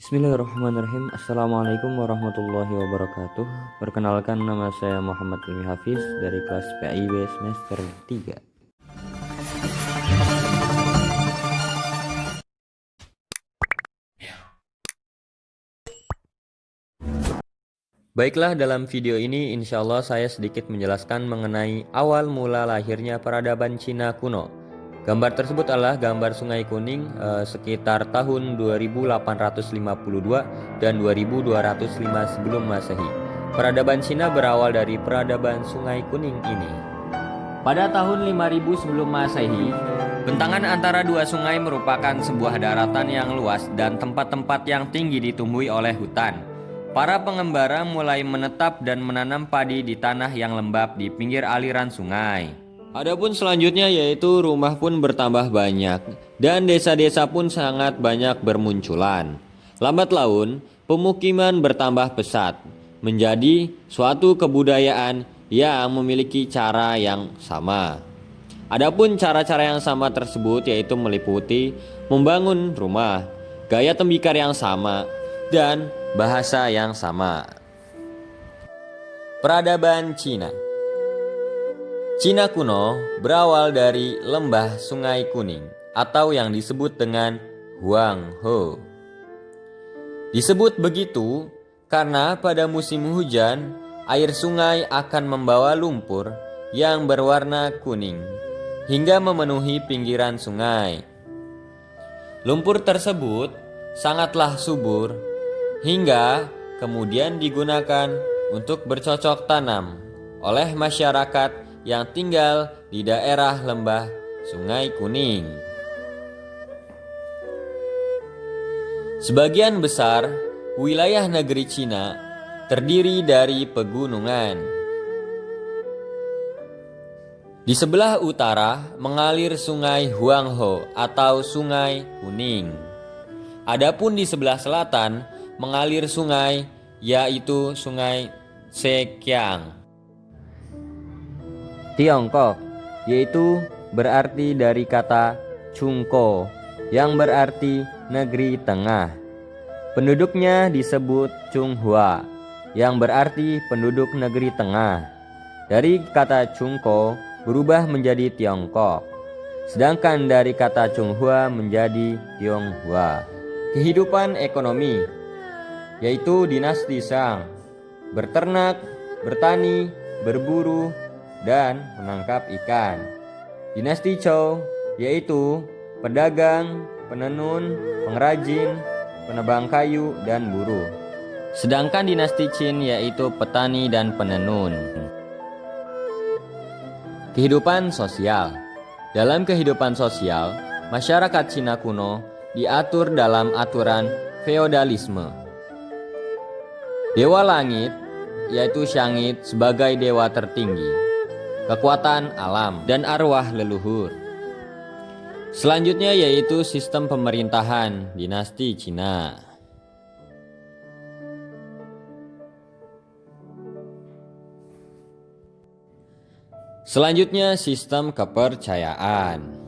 Bismillahirrahmanirrahim. Assalamualaikum warahmatullahi wabarakatuh. Perkenalkan, nama saya Muhammad Ilmi Hafiz dari kelas PAIB semester 3. Baiklah, dalam video ini insya Allah saya sedikit menjelaskan mengenai awal mula lahirnya peradaban Cina kuno. Gambar tersebut adalah gambar Sungai Kuning sekitar tahun 2852 dan 2205 sebelum Masehi. Peradaban Cina berawal dari peradaban Sungai Kuning ini. Pada tahun 5000 sebelum Masehi, bentangan antara dua sungai merupakan sebuah daratan yang luas dan tempat-tempat yang tinggi ditumbuhi oleh hutan. Para pengembara mulai menetap dan menanam padi di tanah yang lembab di pinggir aliran sungai. Adapun selanjutnya yaitu rumah pun bertambah banyak dan desa-desa pun sangat banyak bermunculan. Lambat laun, pemukiman bertambah pesat menjadi suatu kebudayaan yang memiliki cara yang sama. Adapun cara-cara yang sama tersebut yaitu meliputi membangun rumah, gaya tembikar yang sama, dan bahasa yang sama. Peradaban Cina. Cina kuno berawal dari lembah Sungai Kuning atau yang disebut dengan Huanghe. Disebut begitu karena pada musim hujan air sungai akan membawa lumpur yang berwarna kuning hingga memenuhi pinggiran sungai. Lumpur tersebut sangatlah subur hingga kemudian digunakan untuk bercocok tanam oleh masyarakat yang tinggal di daerah lembah Sungai Kuning. Sebagian besar wilayah negeri Cina terdiri dari pegunungan. Di sebelah utara mengalir Sungai Huanghe atau Sungai Kuning. Adapun di sebelah selatan mengalir sungai yaitu Sungai Zhejiang. Tiongkok yaitu berarti dari kata Chungko yang berarti negeri tengah. Penduduknya disebut Chunghua yang berarti penduduk negeri tengah. Dari kata Chungko berubah menjadi Tiongkok, sedangkan dari kata Chunghua menjadi Tionghoa. Kehidupan ekonomi yaitu dinasti Shang, berternak, bertani, berburu, dan menangkap ikan. Dinasti Zhou yaitu pedagang, penenun, pengrajin, penebang kayu, dan buruh. Sedangkan dinasti Qin yaitu petani dan penenun. Kehidupan sosial. Dalam kehidupan sosial, masyarakat Cina kuno diatur dalam aturan feodalisme. Dewa langit yaitu Syangit sebagai dewa tertinggi, kekuatan alam, dan arwah leluhur. Selanjutnya yaitu sistem pemerintahan dinasti Cina. Selanjutnya sistem kepercayaan.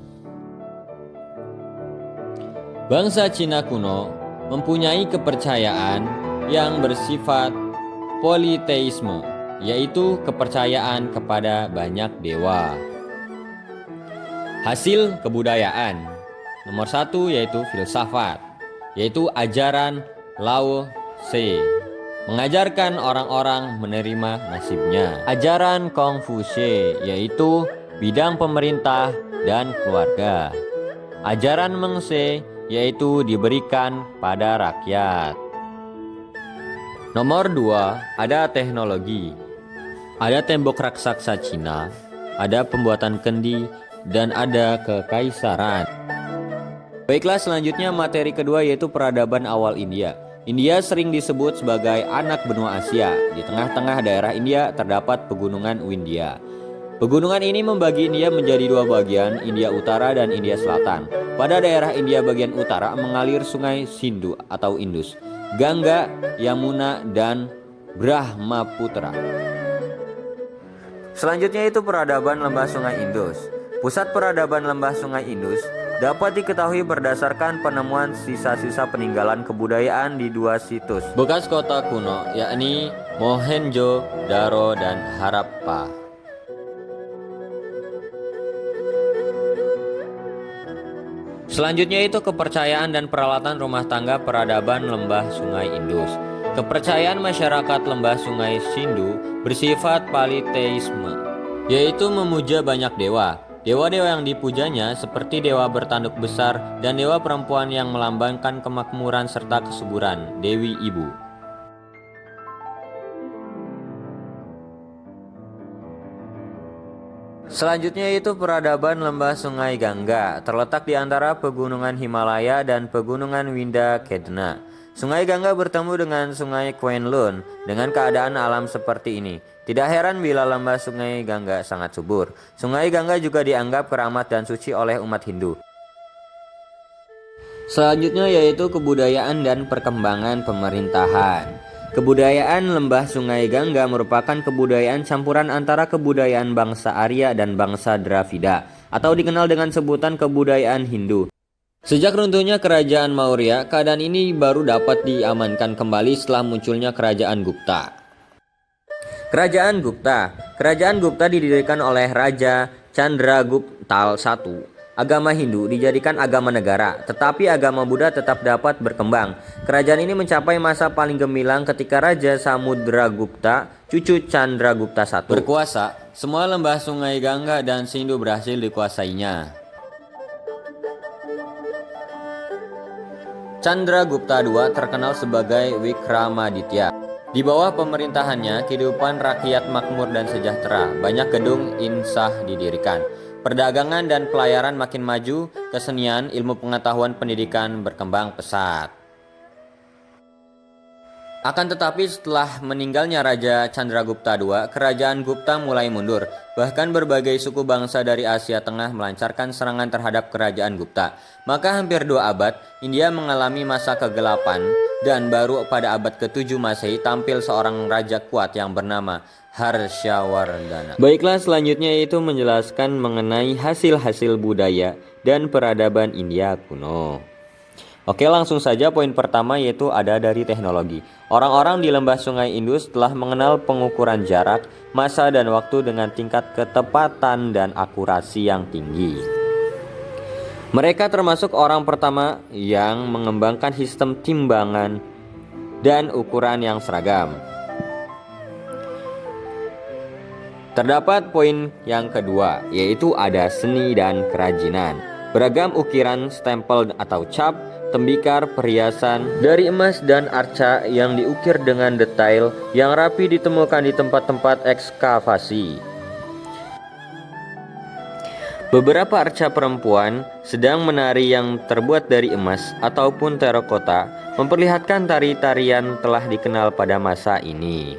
Bangsa Cina kuno mempunyai kepercayaan yang bersifat politeisme, yaitu kepercayaan kepada banyak dewa. Hasil kebudayaan. Nomor 1 yaitu filsafat, yaitu ajaran Lao Tse, mengajarkan orang-orang menerima nasibnya. Ajaran Kongfusi, yaitu bidang pemerintah dan keluarga. Ajaran Meng Se, yaitu diberikan pada rakyat. Nomor 2, ada teknologi. Ada tembok raksasa Cina, ada pembuatan kendi, dan ada kekaisaran. Baiklah, selanjutnya materi kedua yaitu peradaban awal India. India sering disebut sebagai anak benua Asia. Di tengah-tengah daerah India terdapat pegunungan Windia. Pegunungan ini membagi India menjadi dua bagian, India Utara dan India Selatan. Pada daerah India bagian utara mengalir sungai Sindhu atau Indus, Gangga, Yamuna, dan Brahmaputra. Selanjutnya itu peradaban lembah sungai Indus. Pusat peradaban lembah sungai Indus dapat diketahui berdasarkan penemuan sisa-sisa peninggalan kebudayaan di dua situs bekas kota kuno, yakni Mohenjo-daro dan Harappa. Selanjutnya itu kepercayaan dan peralatan rumah tangga peradaban lembah Sungai Indus. Kepercayaan masyarakat lembah Sungai Sindhu bersifat politeisme, yaitu memuja banyak dewa. Dewa-dewa yang dipujanya seperti dewa bertanduk besar dan dewa perempuan yang melambangkan kemakmuran serta kesuburan, Dewi Ibu. Selanjutnya itu peradaban lembah Sungai Gangga, terletak di antara pegunungan Himalaya dan pegunungan Winda Kedna. Sungai Gangga bertemu dengan Sungai Kwenlun dengan keadaan alam seperti ini. Tidak heran bila lembah Sungai Gangga sangat subur. Sungai Gangga juga dianggap keramat dan suci oleh umat Hindu. Selanjutnya yaitu kebudayaan dan perkembangan pemerintahan. Kebudayaan lembah Sungai Gangga merupakan kebudayaan campuran antara kebudayaan bangsa Arya dan bangsa Dravida, atau dikenal dengan sebutan kebudayaan Hindu. Sejak runtuhnya kerajaan Maurya, keadaan ini baru dapat diamankan kembali setelah munculnya kerajaan Gupta. Kerajaan Gupta didirikan oleh Raja Chandragupta I. Agama Hindu dijadikan agama negara, tetapi agama Buddha tetap dapat berkembang. Kerajaan ini mencapai masa paling gemilang ketika Raja Samudragupta, cucu Chandragupta I, berkuasa. Semua lembah Sungai Gangga dan Sindhu berhasil dikuasainya. Chandragupta II terkenal sebagai Wikramaditya. Di bawah pemerintahannya, kehidupan rakyat makmur dan sejahtera. Banyak gedung insah didirikan. Perdagangan dan pelayaran makin maju, kesenian, ilmu pengetahuan, pendidikan berkembang pesat. Akan tetapi setelah meninggalnya Raja Chandragupta II, kerajaan Gupta mulai mundur. Bahkan berbagai suku bangsa dari Asia Tengah melancarkan serangan terhadap kerajaan Gupta. Maka hampir 2 abad, India mengalami masa kegelapan dan baru pada abad ke-7 Masehi tampil seorang raja kuat yang bernama Harshawardhana. Baiklah, selanjutnya itu menjelaskan mengenai hasil-hasil budaya dan peradaban India kuno. Oke, langsung saja poin pertama yaitu ada dari teknologi. Orang-orang di lembah Sungai Indus telah mengenal pengukuran jarak, masa dan waktu dengan tingkat ketepatan dan akurasi yang tinggi. Mereka termasuk orang pertama yang mengembangkan sistem timbangan dan ukuran yang seragam. Terdapat poin yang kedua, yaitu ada seni dan kerajinan. Beragam ukiran, stempel atau cap, tembikar, perhiasan dari emas dan arca yang diukir dengan detail yang rapi ditemukan di tempat-tempat ekskavasi. Beberapa arca perempuan sedang menari yang terbuat dari emas ataupun terakota memperlihatkan tari-tarian telah dikenal pada masa ini.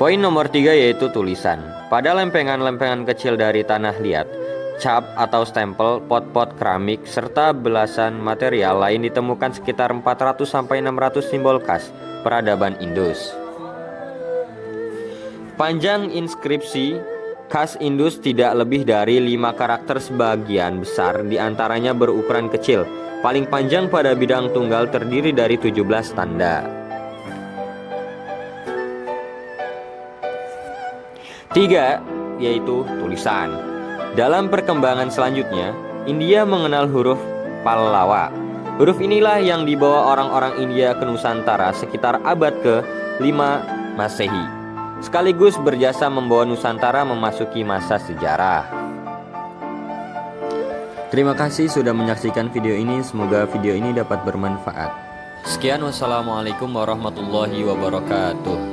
Poin nomor 3 yaitu tulisan. Pada lempengan-lempengan kecil dari tanah liat, cap atau stempel, pot-pot keramik, serta belasan material lain ditemukan sekitar 400-600 simbol khas peradaban Indus. Panjang inskripsi khas Indus tidak lebih dari 5 karakter, sebagian besar diantaranya berukuran kecil. Paling panjang pada bidang tunggal terdiri dari 17 tanda. 3 yaitu tulisan. Dalam perkembangan selanjutnya, India mengenal huruf Pallawa. Huruf inilah yang dibawa orang-orang India ke Nusantara sekitar abad ke-5 Masehi, sekaligus berjasa membawa Nusantara memasuki masa sejarah. Terima kasih sudah menyaksikan video ini, semoga video ini dapat bermanfaat. Sekian, wassalamualaikum warahmatullahi wabarakatuh.